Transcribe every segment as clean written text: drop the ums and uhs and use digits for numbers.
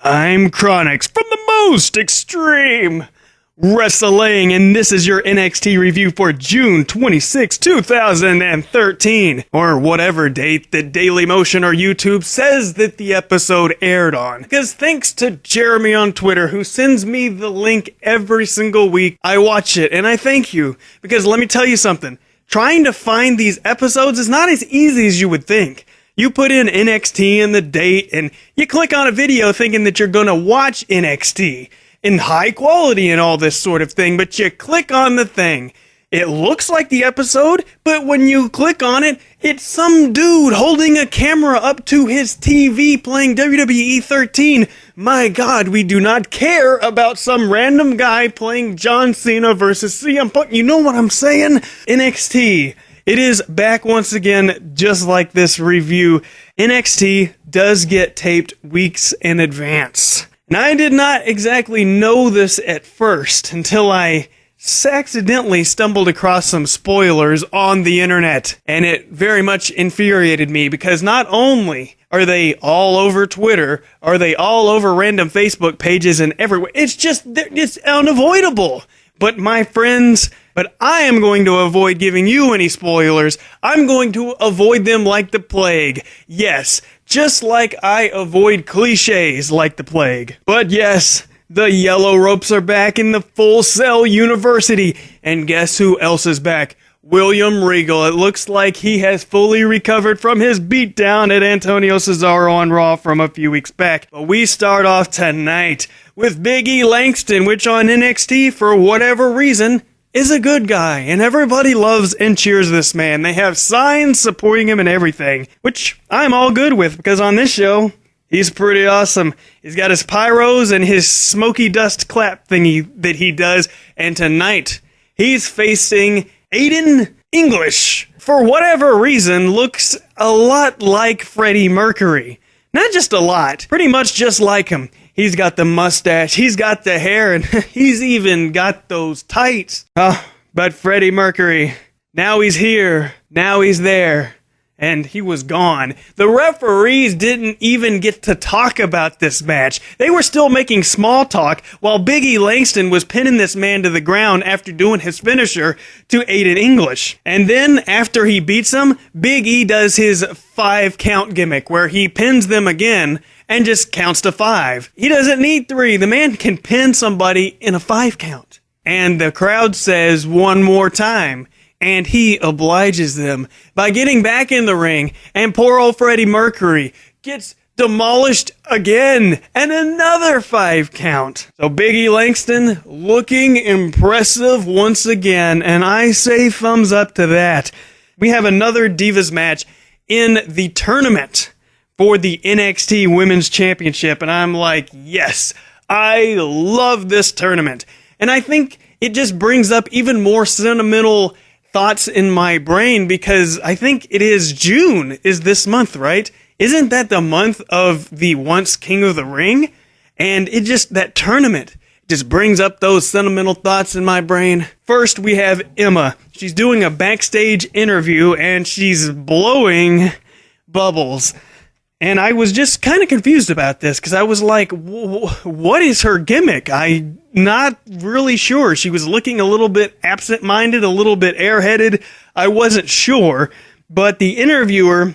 I'm Chronix from the most extreme wrestling, and this is your NXT review for June 26, 2013, or whatever date that Dailymotion or YouTube says that the episode aired on. Because thanks to Jeremy on Twitter, who sends me the link every single week, I watch it, and I thank you. Because let me tell you something, trying to find these episodes is not as easy as you would think. You put in NXT and the date, and you click on a video thinking that you're going to watch NXT in high quality and all this sort of thing, but you click on the thing. It looks like the episode, but when you click on it, it's some dude holding a camera up to his TV playing WWE 13. My God, we do not care about some random guy playing John Cena versus CM Punk. You know what I'm saying? NXT. It is back once again, just like this review. NXT does get taped weeks in advance. And I did not exactly know this at first until I accidentally stumbled across some spoilers on the internet. And it very much infuriated me because not only are they all over Twitter, are they all over random Facebook pages and everywhere, it's unavoidable. But my friends, I am going to avoid giving you any spoilers. I'm going to avoid them like the plague. Yes, just like I avoid cliches like the plague. But yes, the yellow ropes are back in the Full Sail University. And guess who else is back? William Regal. It looks like he has fully recovered from his beatdown at Antonio Cesaro on Raw from a few weeks back. But we start off tonight with Big E Langston, which on NXT, for whatever reason, is a good guy. And everybody loves and cheers this man. They have signs supporting him and everything, which I'm all good with, because on this show, he's pretty awesome. He's got his pyros and his smoky dust clap thingy that he does. And tonight, he's facing Aiden English. For whatever reason, looks a lot like Freddie Mercury. Not just a lot, pretty much just like him. He's got the mustache, he's got the hair, and he's even got those tights. But Freddie Mercury, now he's here, now he's there, and he was gone. The referees didn't even get to talk about this match. They were still making small talk while Big E Langston was pinning this man to the ground after doing his finisher to Aiden English. And then, after he beats him, Big E does his 5 count gimmick where he pins them again and just counts to 5. He doesn't need 3. The man can pin somebody in a 5 count. And the crowd says one more time. And he obliges them by getting back in the ring. And poor old Freddie Mercury gets demolished again. And another 5 count. So Big E Langston looking impressive once again. And I say thumbs up to that. We have another Divas match in the tournament for the NXT Women's Championship. And I'm like, yes, I love this tournament. And I think it just brings up even more sentimental thoughts in my brain, because I think it is June is this month, right? Isn't that the month of the once King of the Ring? And it just, that tournament just brings up those sentimental thoughts in my brain. First, we have Emma. She's doing a backstage interview and she's blowing bubbles. And I was just kind of confused about this, because I was like, what is her gimmick? I'm not really sure. She was looking a little bit absent-minded, a little bit airheaded. I wasn't sure. But the interviewer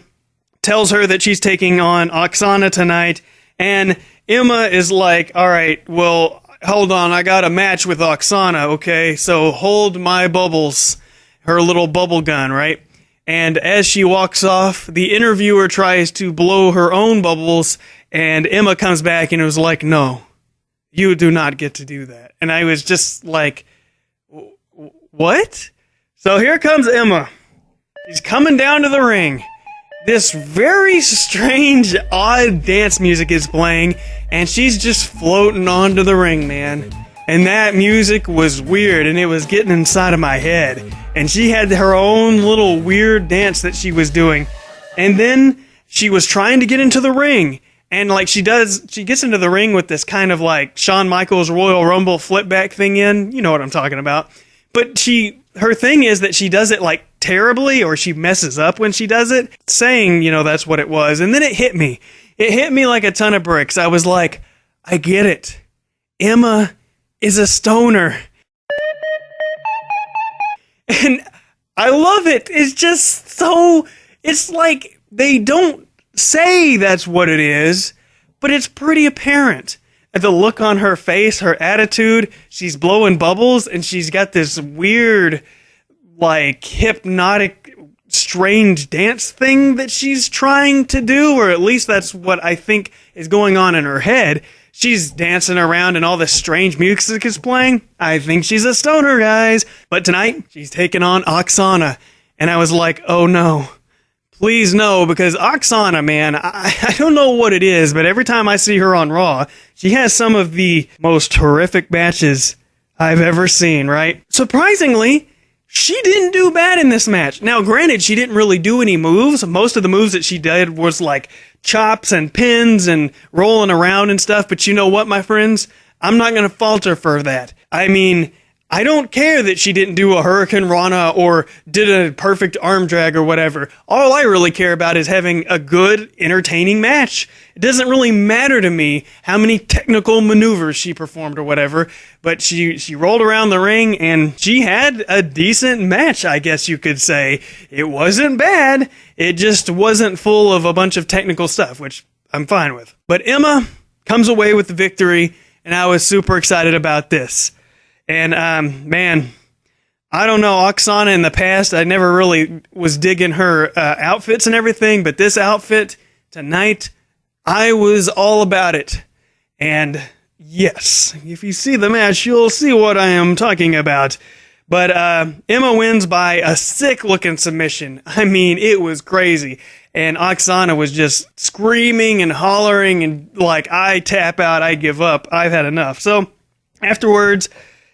tells her that she's taking on Oksana tonight. And Emma is like, all right, well, hold on. I got a match with Oksana, okay? So hold my bubbles, her little bubble gun, right? And as she walks off, the interviewer tries to blow her own bubbles, and Emma comes back and was like, no, you do not get to do that. And I was just like, what? So here comes Emma. She's coming down to the ring. This very strange, odd dance music is playing, and she's just floating onto the ring, man. And that music was weird, and it was getting inside of my head. And she had her own little weird dance that she was doing. And then she was trying to get into the ring. And like she gets into the ring with this kind of like Shawn Michaels Royal Rumble flip back thing in. You know what I'm talking about. But her thing is that she does it like terribly, or she messes up when she does it, saying, that's what it was. And then it hit me. It hit me like a ton of bricks. I was like, I get it. Emma is a stoner. And I love it. It's just so, it's like they don't say that's what it is, but it's pretty apparent. The look on her face, her attitude, she's blowing bubbles, and she's got this weird, like, hypnotic, strange dance thing that she's trying to do, or at least that's what I think is going on in her head. She's dancing around and all this strange music is playing. I think she's a stoner, guys. But tonight, she's taking on Oksana. And I was like, oh no. Please no, because Oksana, man, I don't know what it is, but every time I see her on Raw, she has some of the most horrific matches I've ever seen, right? Surprisingly, she didn't do bad in this match. Now, granted, she didn't really do any moves. Most of the moves that she did was like chops and pins and rolling around and stuff. But you know what, my friends? I'm not going to falter for that. I mean, I don't care that she didn't do a Hurricane Rana or did a perfect arm drag or whatever. All I really care about is having a good, entertaining match. It doesn't really matter to me how many technical maneuvers she performed or whatever, but she rolled around the ring and she had a decent match, I guess you could say. It wasn't bad. It just wasn't full of a bunch of technical stuff, which I'm fine with. But Emma comes away with the victory, and I was super excited about this. And, man, I don't know, Oksana in the past, I never really was digging her outfits and everything, but this outfit tonight, I was all about it. And yes, if you see the match, you'll see what I am talking about. But Emma wins by a sick-looking submission. I mean, it was crazy. And Oksana was just screaming and hollering and like, I tap out, I give up, I've had enough. So afterwards,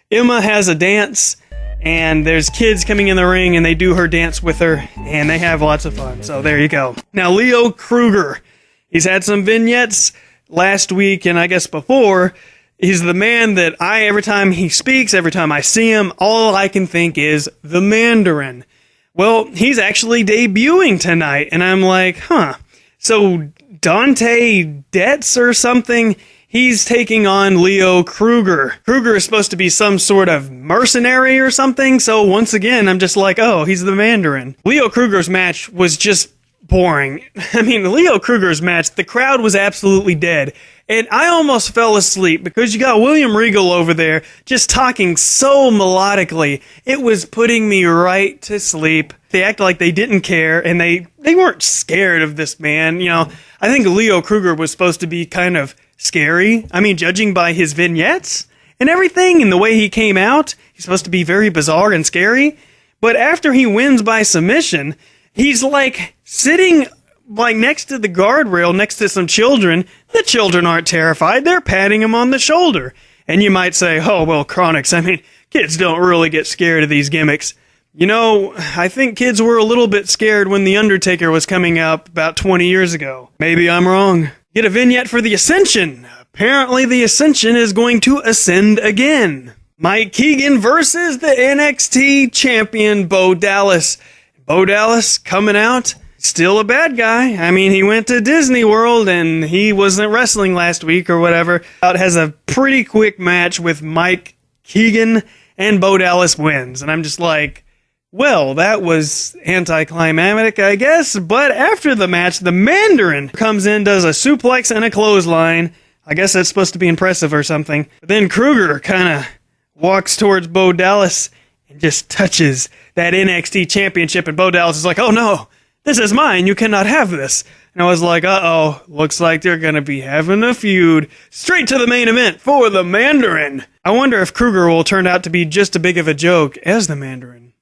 Emma has a dance, and there's kids coming in the ring, and they do her dance with her, and they have lots of fun. So there you go. Now, Leo Kruger, he's had some vignettes last week, and I guess before. He's the man that every time he speaks, every time I see him, all I can think is the Mandarin. Well, he's actually debuting tonight, and I'm like, huh. So Dante Detz or something, he's taking on Leo Kruger. Kruger is supposed to be some sort of mercenary or something, so once again, I'm just like, oh, he's the Mandarin. Leo Kruger's match was just boring. I mean, Leo Kruger's match, the crowd was absolutely dead. And I almost fell asleep because you got William Regal over there just talking so melodically. It was putting me right to sleep. They acted like they didn't care, and they weren't scared of this man. You know, I think Leo Kruger was supposed to be kind of scary. I mean, judging by his vignettes and everything and the way he came out, he's supposed to be very bizarre and scary. But after he wins by submission, he's like sitting like next to the guardrail, next to some children. The children aren't terrified. They're patting him on the shoulder. And you might say, oh, well, Chronics, I mean, kids don't really get scared of these gimmicks. You know, I think kids were a little bit scared when The Undertaker was coming up about 20 years ago. Maybe I'm wrong. Get a vignette for the Ascension. Apparently the Ascension is going to ascend again. Mike Keegan versus the NXT champion Bo Dallas. Bo Dallas coming out, still a bad guy. I mean, he went to Disney World and he wasn't wrestling last week or whatever. It has a pretty quick match with Mike Keegan, and Bo Dallas wins. And I'm just like, well, that was anticlimactic, I guess. But after the match, the Mandarin comes in, does a suplex and a clothesline. I guess that's supposed to be impressive or something. But then Kruger kind of walks towards Bo Dallas and just touches that NXT championship. And Bo Dallas is like, oh no, this is mine. You cannot have this. And I was like, uh-oh, looks like they're going to be having a feud. Straight to the main event for the Mandarin. I wonder if Kruger will turn out to be just as big of a joke as the Mandarin.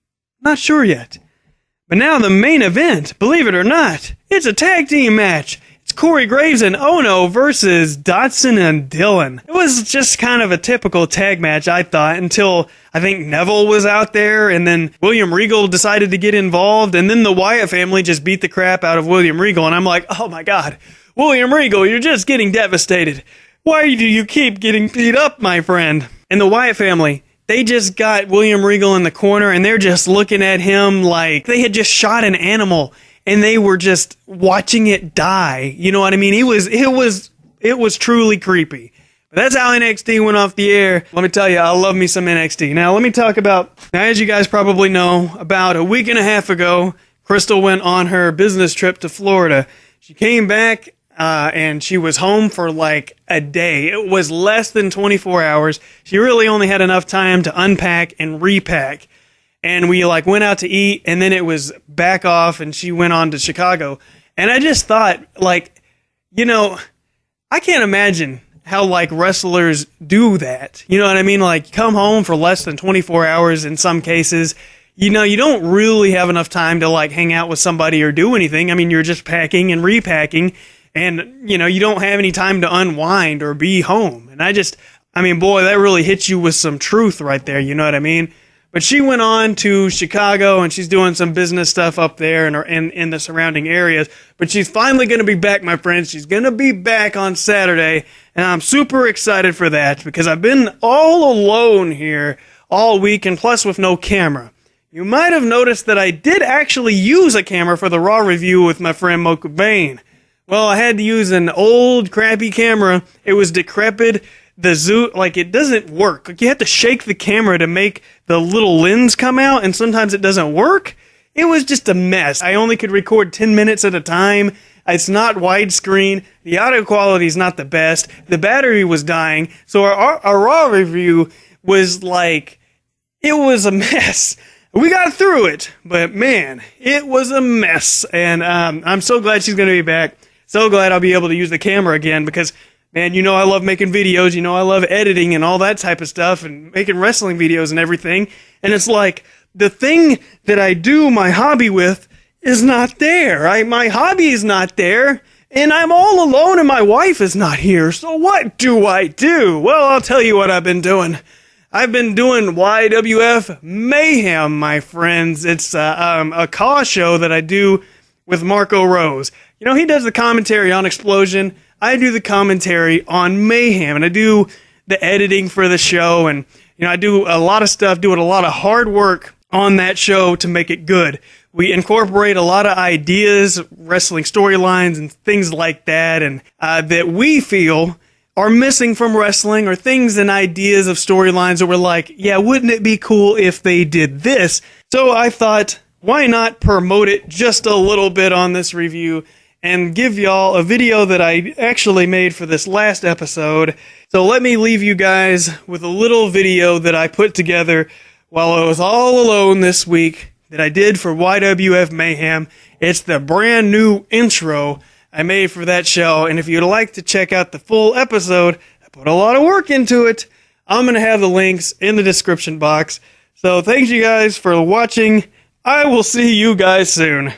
Not sure yet. But now the main event, believe it or not, it's a tag team match. It's Corey Graves and Ono versus Dotson and Dillon. It was just kind of a typical tag match, I thought, until I think Neville was out there, and then William Regal decided to get involved, and then the Wyatt family just beat the crap out of William Regal, and I'm like, oh my god, William Regal, you're just getting devastated. Why do you keep getting beat up, my friend? And the Wyatt family, they just got William Regal in the corner, and they're just looking at him like they had just shot an animal, and they were just watching it die. You know what I mean? It was truly creepy. But that's how NXT went off the air. Let me tell you, I love me some NXT. Now, let me talk about, now as you guys probably know, about a week and a half ago, Crystal went on her business trip to Florida. She came back, and she was home for like a day. It was less than 24 hours. She really only had enough time to unpack and repack. And we like went out to eat, and then it was back off, and she went on to Chicago. And I just thought, like, you know, I can't imagine how like wrestlers do that. You know what I mean? Like, come home for less than 24 hours in some cases. You know, you don't really have enough time to like hang out with somebody or do anything. I mean, you're just packing and repacking, and you know, you don't have any time to unwind or be home. And I mean, boy, that really hits you with some truth right there. You know what I mean? But she went on to Chicago, and she's doing some business stuff up there and in the surrounding areas. But she's finally going to be back, my friends. She's going to be back on Saturday, and I'm super excited for that because I've been all alone here all week, and plus with no camera. You might have noticed that I did actually use a camera for the Raw review with my friend Mocha Bane. Well, I had to use an old, crappy camera. It was decrepit. The zoom, like, it doesn't work. Like, you have to shake the camera to make the little lens come out, and sometimes it doesn't work. It was just a mess. I only could record 10 minutes at a time. It's not widescreen. The audio quality is not the best. The battery was dying. So our Raw review was like, it was a mess. We got through it, but man, it was a mess. And I'm so glad she's going to be back. So glad I'll be able to use the camera again because, man, you know I love making videos, you know I love editing and all that type of stuff and making wrestling videos and everything. And it's like, the thing that I do my hobby with is not there. My hobby is not there, and I'm all alone and my wife is not here. So what do I do? Well, I'll tell you what I've been doing. I've been doing YWF Mayhem, my friends. It's a cause show that I do with Marco Rose. You know, he does the commentary on Explosion. I do the commentary on Mayhem, and I do the editing for the show, and you know, I do a lot of stuff, doing a lot of hard work on that show to make it good. We incorporate a lot of ideas, wrestling storylines, and things like that, and that we feel are missing from wrestling, or things and ideas of storylines that we're like, yeah, wouldn't it be cool if they did this? So I thought, why not promote it just a little bit on this review and give y'all a video that I actually made for this last episode. So let me leave you guys with a little video that I put together while I was all alone this week that I did for YWF Mayhem. It's the brand new intro I made for that show, and if you'd like to check out the full episode, I put a lot of work into it. I'm going to have the links in the description box. So thanks you guys for watching. I will see you guys soon.